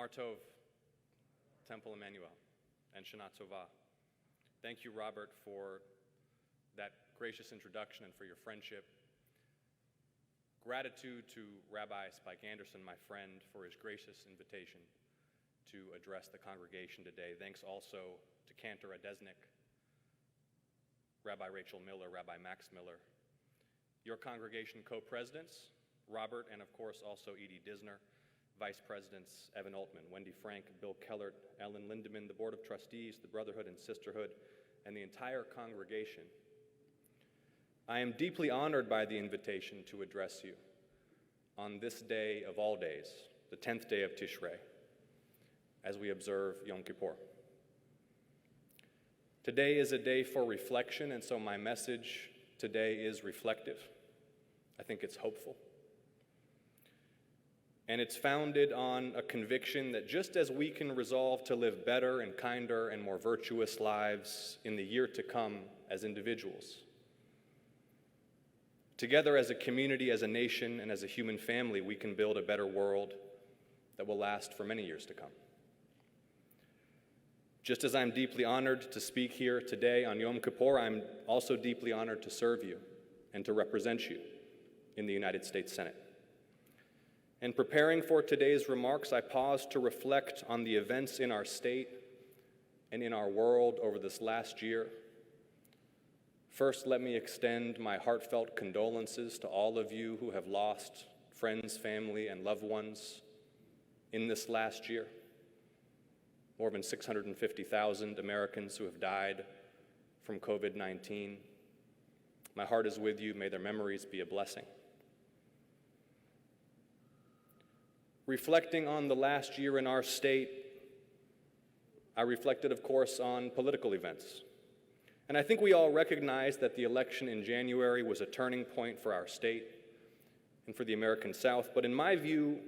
Gamar Tov, Temple Emanu-El, and Shana Tova. Thank you, Robert, for that gracious introduction and for your friendship. Gratitude to Rabbi Spike Anderson, my friend, for his gracious invitation to address the congregation today. Thanks also to Cantor Adesnik, Rabbi Rachel Miller, Rabbi Max Miller, your congregation co-presidents, Robert, and of course also Edie Disner, Vice Presidents Evan Altman, Wendy Frank, Bill Kellert, Ellen Lindemann, the Board of Trustees, the Brotherhood and Sisterhood, and the entire congregation. I am deeply honored by the invitation to address you on this day of all days, the 10th day of Tishrei, as we observe Yom Kippur. Today is a day for reflection, and so my message today is reflective. I think it's hopeful. And it's founded on a conviction that just as we can resolve to live better and kinder and more virtuous lives in the year to come as individuals, together as a community, as a nation, and as a human family, we can build a better world that will last for many years to come. Just as I'm deeply honored to speak here today on Yom Kippur, I'm also deeply honored to serve you and to represent you in the United States Senate. In preparing for today's remarks, I paused to reflect on the events in our state and in our world over this last year. First, let me extend my heartfelt condolences to all of you who have lost friends, family, and loved ones in this last year. More than 650,000 Americans who have died from COVID-19. My heart is with you. May their memories be a blessing. Reflecting on the last year in our state, I reflected, of course, on political events. And I think we all recognize that the election in January was a turning point for our state and for the American South. But in my view,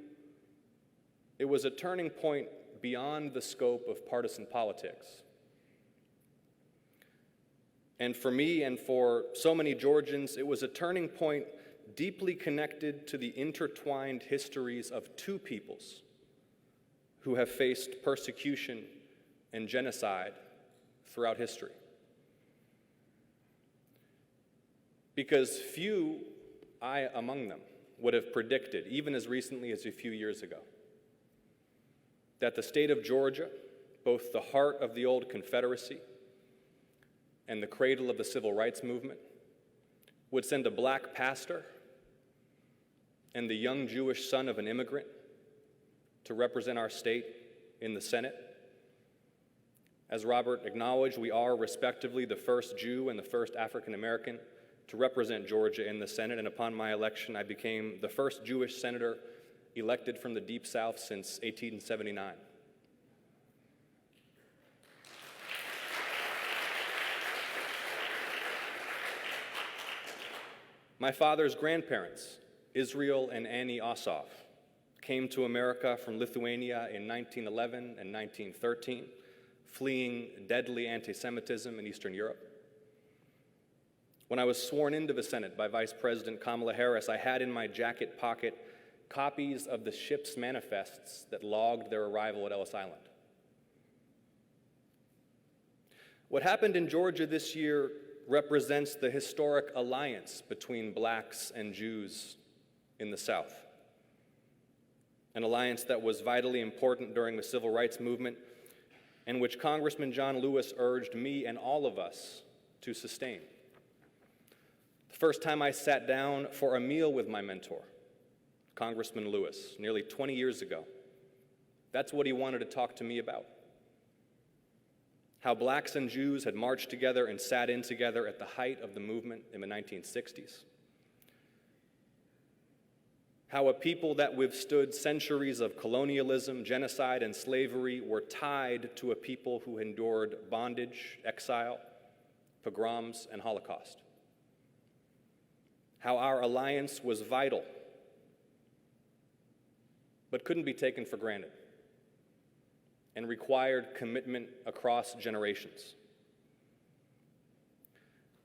it was a turning point beyond the scope of partisan politics. And for me and for so many Georgians, it was a turning point deeply connected to the intertwined histories of two peoples who have faced persecution and genocide throughout history. Because few, I among them, would have predicted, even as recently as a few years ago, that the state of Georgia, both the heart of the old Confederacy and the cradle of the civil rights movement, would send a black pastor and the young Jewish son of an immigrant to represent our state in the Senate. As Robert acknowledged, we are respectively the first Jew and the first African American to represent Georgia in the Senate, and upon my election, I became the first Jewish senator elected from the Deep South since 1879. My father's grandparents, Israel and Annie Ossoff, came to America from Lithuania in 1911 and 1913, fleeing deadly anti-Semitism in Eastern Europe. When I was sworn into the Senate by Vice President Kamala Harris, I had in my jacket pocket copies of the ship's manifests that logged their arrival at Ellis Island. What happened in Georgia this year represents the historic alliance between blacks and Jews in the South, an alliance that was vitally important during the civil rights movement and which Congressman John Lewis urged me and all of us to sustain. The first time I sat down for a meal with my mentor, Congressman Lewis, nearly 20 years ago, that's what he wanted to talk to me about. How blacks and Jews had marched together and sat in together at the height of the movement in the 1960s. How a people that withstood centuries of colonialism, genocide, and slavery were tied to a people who endured bondage, exile, pogroms, and Holocaust. How our alliance was vital, but couldn't be taken for granted, and required commitment across generations.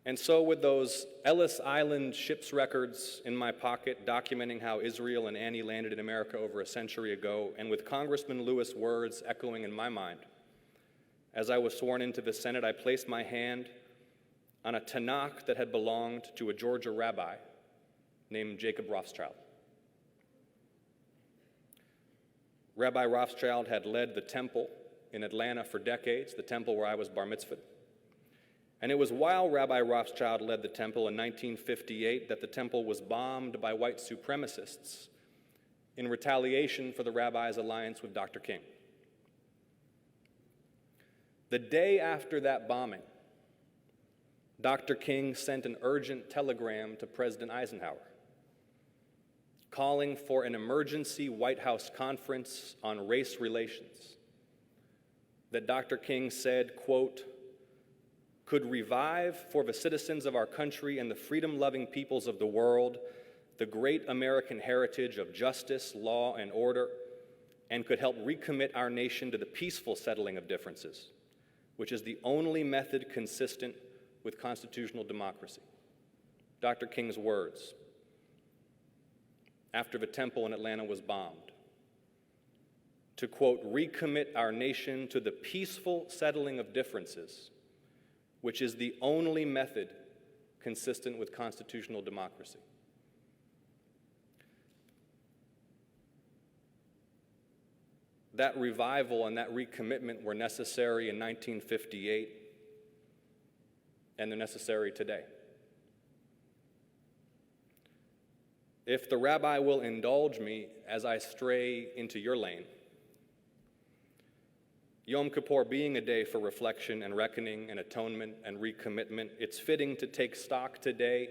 And so with those Ellis Island ships records in my pocket documenting how Israel and Annie landed in America over a century ago, and with Congressman Lewis' words echoing in my mind, as I was sworn into the Senate, I placed my hand on a Tanakh that had belonged to a Georgia rabbi named Jacob Rothschild. Rabbi Rothschild had led the temple in Atlanta for decades, the temple where I was bar mitzvahed. And it was while Rabbi Rothschild led the temple in 1958 that the temple was bombed by white supremacists in retaliation for the rabbi's alliance with Dr. King. The day after that bombing, Dr. King sent an urgent telegram to President Eisenhower calling for an emergency White House conference on race relations that Dr. King said, quote, could revive for the citizens of our country and the freedom-loving peoples of the world the great American heritage of justice, law, and order, and could help recommit our nation to the peaceful settling of differences, which is the only method consistent with constitutional democracy. Dr. King's words after the temple in Atlanta was bombed, to, quote, recommit our nation to the peaceful settling of differences, which is the only method consistent with constitutional democracy. That revival and that recommitment were necessary in 1958, and they're necessary today. If the rabbi will indulge me as I stray into your lane, Yom Kippur being a day for reflection and reckoning and atonement and recommitment, it's fitting to take stock today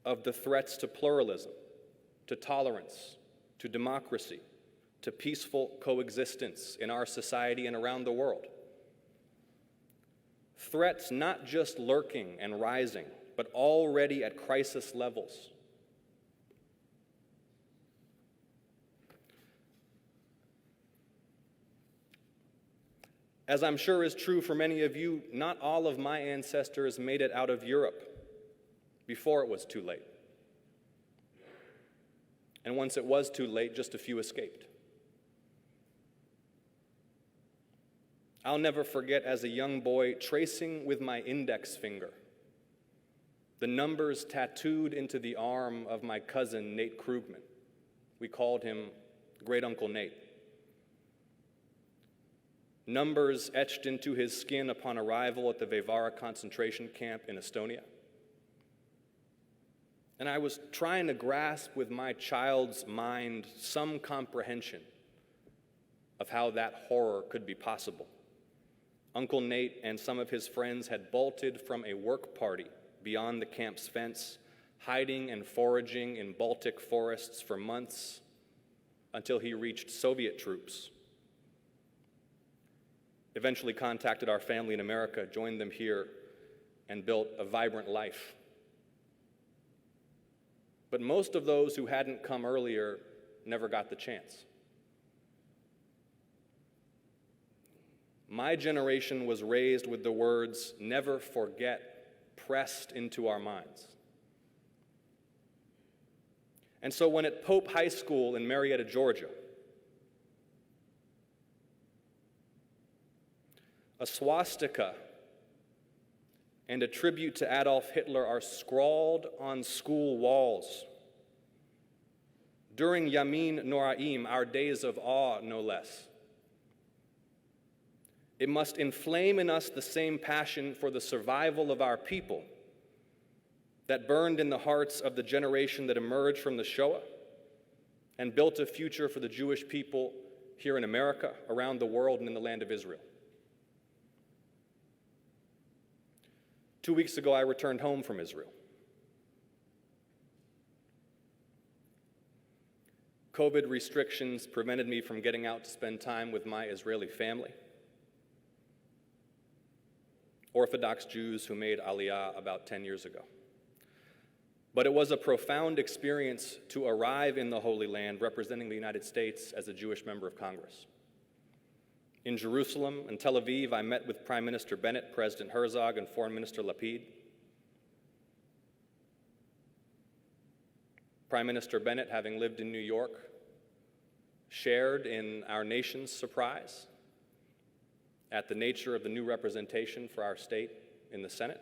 of the threats to pluralism, to tolerance, to democracy, to peaceful coexistence in our society and around the world. Threats not just lurking and rising, but already at crisis levels. As I'm sure is true for many of you, not all of my ancestors made it out of Europe before it was too late. And once it was too late, just a few escaped. I'll never forget as a young boy tracing with my index finger the numbers tattooed into the arm of my cousin, Nate Krugman. We called him Great Uncle Nate. Numbers etched into his skin upon arrival at the Vevara concentration camp in Estonia. And I was trying to grasp with my child's mind some comprehension of how that horror could be possible. Uncle Nate and some of his friends had bolted from a work party beyond the camp's fence, hiding and foraging in Baltic forests for months until he reached Soviet troops. Eventually contacted our family in America, joined them here, and built a vibrant life. But most of those who hadn't come earlier never got the chance. My generation was raised with the words, never forget, pressed into our minds. And so when at Pope High School in Marietta, Georgia, a swastika and a tribute to Adolf Hitler are scrawled on school walls during Yamin Noraim, our days of awe, no less. It must inflame in us the same passion for the survival of our people that burned in the hearts of the generation that emerged from the Shoah and built a future for the Jewish people here in America, around the world, and in the land of Israel. 2 weeks ago, I returned home from Israel. COVID restrictions prevented me from getting out to spend time with my Israeli family, Orthodox Jews who made Aliyah about 10 years ago. But it was a profound experience to arrive in the Holy Land representing the United States as a Jewish member of Congress. In Jerusalem and Tel Aviv, I met with Prime Minister Bennett, President Herzog, and Foreign Minister Lapid. Prime Minister Bennett, having lived in New York, shared in our nation's surprise at the nature of the new representation for our state in the Senate.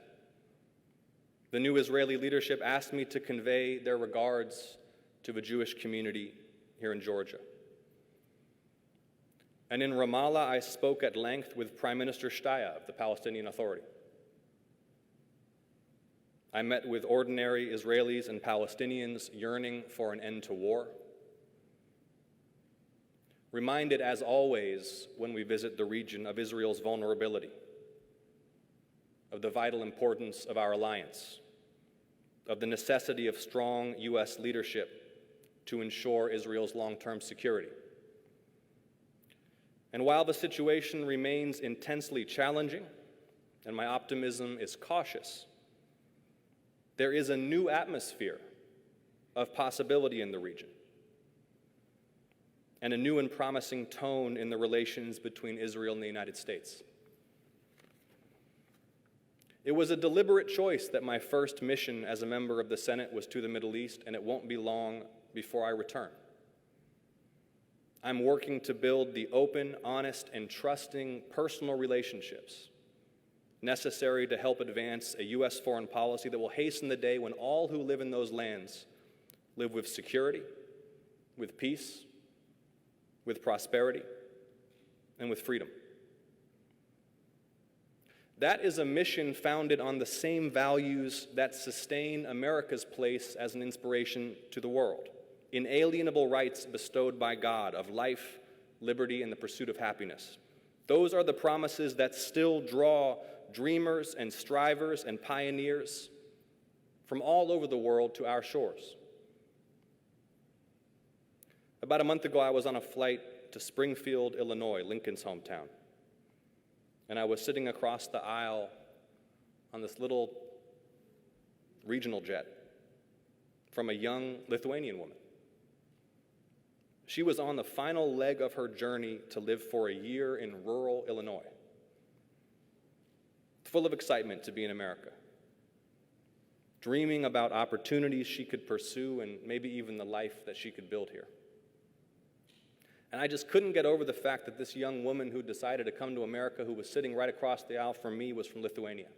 The new Israeli leadership asked me to convey their regards to the Jewish community here in Georgia. And in Ramallah, I spoke at length with Prime Minister Shtaya of the Palestinian Authority. I met with ordinary Israelis and Palestinians yearning for an end to war. Reminded, as always, when we visit the region, of Israel's vulnerability, of the vital importance of our alliance, of the necessity of strong U.S. leadership to ensure Israel's long-term security. And while the situation remains intensely challenging, and my optimism is cautious, there is a new atmosphere of possibility in the region, and a new and promising tone in the relations between Israel and the United States. It was a deliberate choice that my first mission as a member of the Senate was to the Middle East, and it won't be long before I return. I'm working to build the open, honest, and trusting personal relationships necessary to help advance a U.S. foreign policy that will hasten the day when all who live in those lands live with security, with peace, with prosperity, and with freedom. That is a mission founded on the same values that sustain America's place as an inspiration to the world: inalienable rights bestowed by God of life, liberty, and the pursuit of happiness. Those are the promises that still draw dreamers and strivers and pioneers from all over the world to our shores. About a month ago, I was on a flight to Springfield, Illinois, Lincoln's hometown. And I was sitting across the aisle on this little regional jet from a young Lithuanian woman. She was on the final leg of her journey to live for a year in rural Illinois, full of excitement to be in America, dreaming about opportunities she could pursue and maybe even the life that she could build here. And I just couldn't get over the fact that this young woman who decided to come to America, who was sitting right across the aisle from me, was from Lithuania.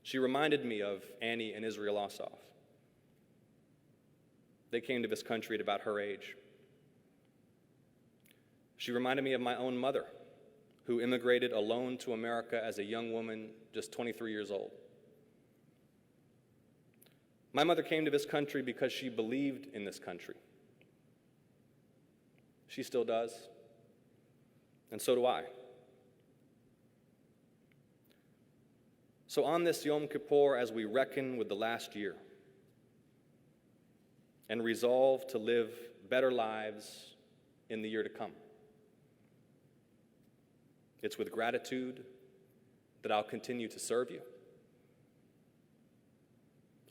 She reminded me of Annie and Israel Ossoff. They came to this country at about her age. She reminded me of my own mother, who immigrated alone to America as a young woman, just 23 years old. My mother came to this country because she believed in this country. She still does, and so do I. So on this Yom Kippur, as we reckon with the last year and resolve to live better lives in the year to come, it's with gratitude that I'll continue to serve you.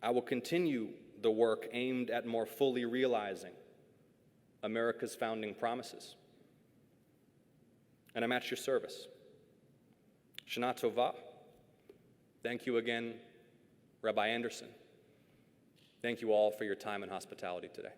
I will continue the work aimed at more fully realizing America's founding promises. And I'm at your service. Shana Tova. Thank you again, Rabbi Anderson. Thank you all for your time and hospitality today.